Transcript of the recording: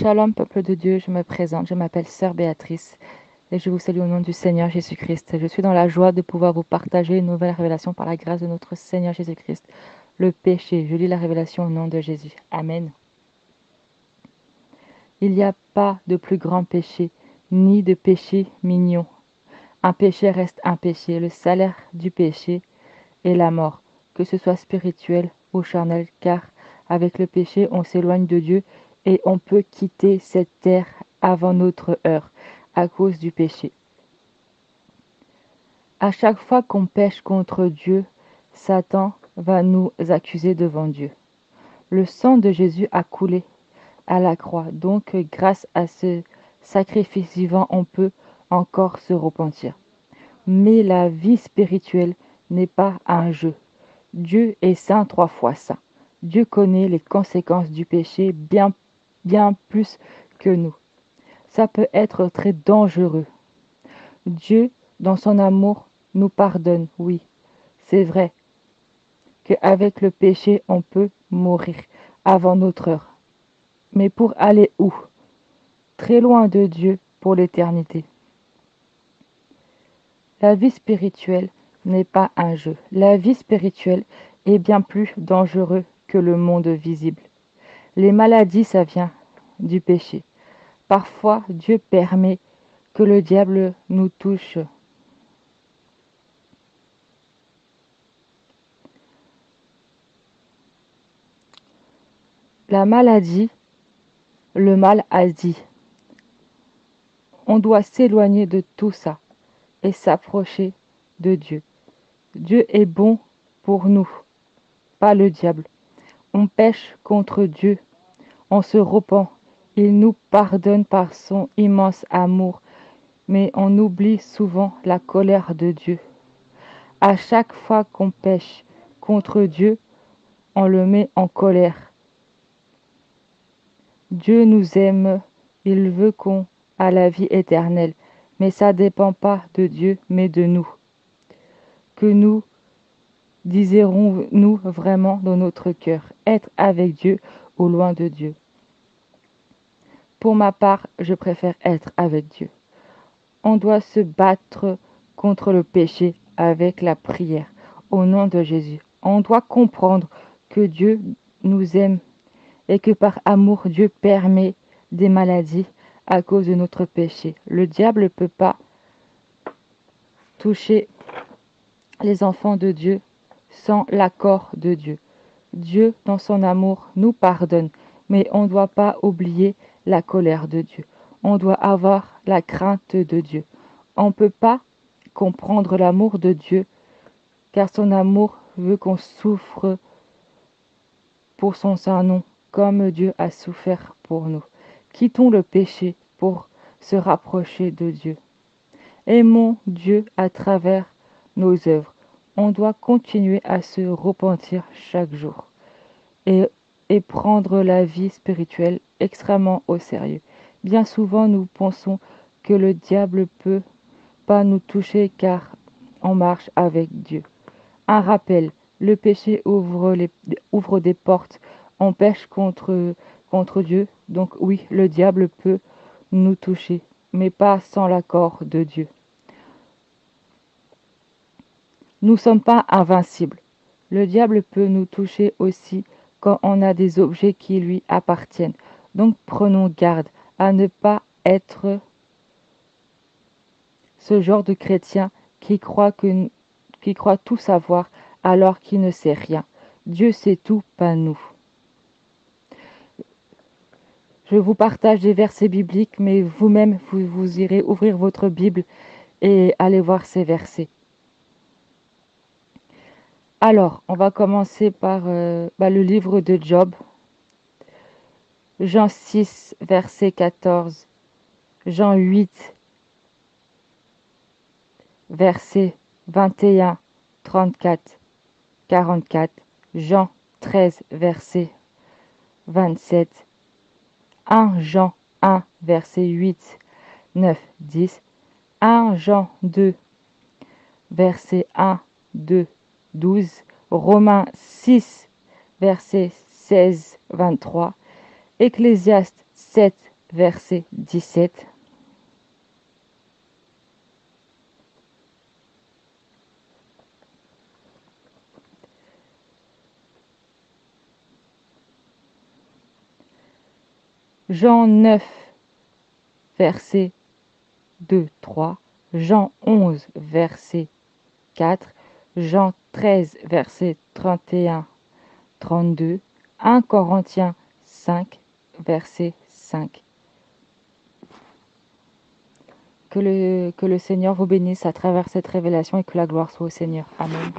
Shalom, peuple de Dieu, je me présente, je m'appelle Sœur Béatrice et je vous salue au nom du Seigneur Jésus-Christ. Je suis dans la joie de pouvoir vous partager une nouvelle révélation par la grâce de notre Seigneur Jésus-Christ. Le péché, je lis la révélation au nom de Jésus. Amen. Il n'y a pas de plus grand péché, ni de péché mignon. Un péché reste un péché. Le salaire du péché est la mort, que ce soit spirituel ou charnel, car avec le péché, on s'éloigne de Dieu et on peut quitter cette terre avant notre heure à cause du péché. À chaque fois qu'on pêche contre Dieu, Satan va nous accuser devant Dieu. Le sang de Jésus a coulé à la croix, donc grâce à ce sacrifice vivant, on peut encore se repentir. Mais la vie spirituelle n'est pas un jeu. Dieu est saint, 3 fois saint. Dieu connaît les conséquences du péché bien plus que nous. Ça peut être très dangereux. Dieu, dans son amour, nous pardonne, oui. C'est vrai qu'avec le péché, on peut mourir avant notre heure. Mais pour aller où? Très loin de Dieu pour l'éternité. La vie spirituelle n'est pas un jeu. La vie spirituelle est bien plus dangereux que le monde visible. Les maladies, ça vient du péché. Parfois, Dieu permet que le diable nous touche. La maladie, le mal a dit. On doit s'éloigner de tout ça et s'approcher de Dieu. Dieu est bon pour nous, pas le diable. On pêche contre Dieu, on se repent. Il nous pardonne par son immense amour, mais on oublie souvent la colère de Dieu. À chaque fois qu'on pêche contre Dieu, on le met en colère. Dieu nous aime, il veut qu'on ait la vie éternelle, mais ça ne dépend pas de Dieu, mais de nous. Que nous désirons-nous vraiment dans notre cœur, être avec Dieu ou loin de Dieu? Pour ma part, je préfère être avec Dieu. On doit se battre contre le péché avec la prière, au nom de Jésus. On doit comprendre que Dieu nous aime et que par amour, Dieu permet des maladies à cause de notre péché. Le diable ne peut pas toucher les enfants de Dieu sans l'accord de Dieu. Dieu, dans son amour, nous pardonne, mais on ne doit pas oublier la colère de Dieu. On doit avoir la crainte de Dieu. On ne peut pas comprendre l'amour de Dieu, car son amour veut qu'on souffre pour son saint nom, comme Dieu a souffert pour nous. Quittons le péché pour se rapprocher de Dieu. Aimons Dieu à travers nos œuvres. On doit continuer à se repentir chaque jour et prendre la vie spirituelle extrêmement au sérieux. Bien souvent, nous pensons que le diable peut pas nous toucher car on marche avec Dieu. Un rappel, le péché ouvre des portes. On pêche contre Dieu. Donc oui, le diable peut nous toucher, mais pas sans l'accord de Dieu. Nous ne sommes pas invincibles. Le diable peut nous toucher aussi quand on a des objets qui lui appartiennent. Donc prenons garde à ne pas être ce genre de chrétien qui croit tout savoir alors qu'il ne sait rien. Dieu sait tout, pas nous. Je vous partage des versets bibliques, mais vous-même, vous irez ouvrir votre Bible et aller voir ces versets. Alors, on va commencer par le livre de Job. Jean 6, verset 14. Jean 8, verset 21, 34, 44. Jean 13, verset 27. 1 Jean 1, verset 8, 9, 10. 1 Jean 2, verset 1, 2, 12. Romains 6, verset 16, 23. Ecclésiaste 7, verset 17. Jean 9, verset 2, 3. Jean 11, verset 4. Jean 13, verset 31, 32. 1 Corinthiens 5, verset 5. Que le Seigneur vous bénisse à travers cette révélation et que la gloire soit au Seigneur. Amen.